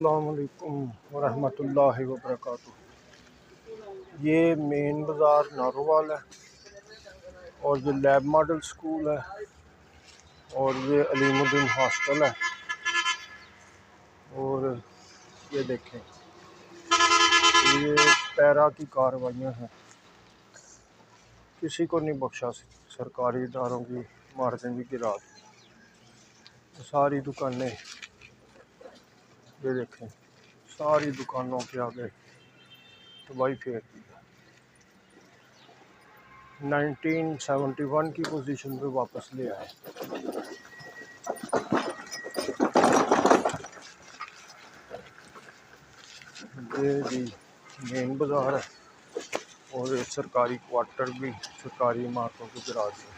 अस्सलामुअलैकुम वरहमतुल्लाहि वबरकातुहू। ये मेन बाज़ार नारोवाल है और ये लैब मॉडल स्कूल है और ये अलीमुद्दीन हॉस्टल है। और ये देखें, ये पैरा की कार्रवाइयाँ हैं, किसी को नहीं बख्शा सरकारी इदारों की मार्जिन भी गिरा दी। सारी दुकानें, ये देखें, सारी दुकानों के आगे तबाही फेर दी है। 1971 की पोजीशन पे वापस ले आए। ये जी मेन बाज़ार है और ये सरकारी क्वार्टर भी सरकारी इमारतों को गिरा दिए।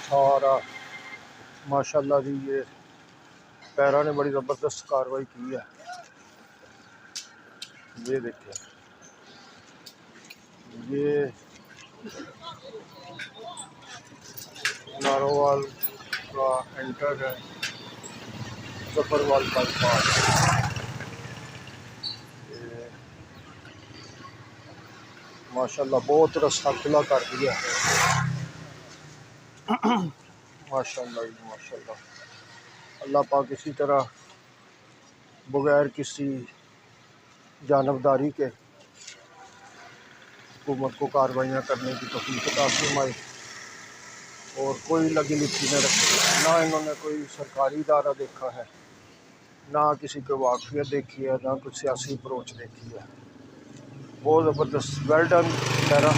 सारा माशाल्लाह जी, ये पैरा ने बड़ी ज़बरदस्त कार्रवाई की है। ये देखिए, ये नारोवाल का एंटर है, जफरवाल बाईपास। ये माशाल्लाह बहुत रास्ता खुला कर दिया है। माशाल्लाह जी माशाल्लाह। अल्लाह पाक इसी तरह बगैर किसी जानबदारी के हुकूमत को कार्रवाइयाँ करने की तौफीक अता फरमाए और कोई लगी लिखी न रखे। ना इन्होंने कोई सरकारी इदारा देखा है, ना किसी को वाकफियत देखी है, ना कुछ सियासी अप्रोच देखी है। बहुत ज़बरदस्त, वेल डन पैरा।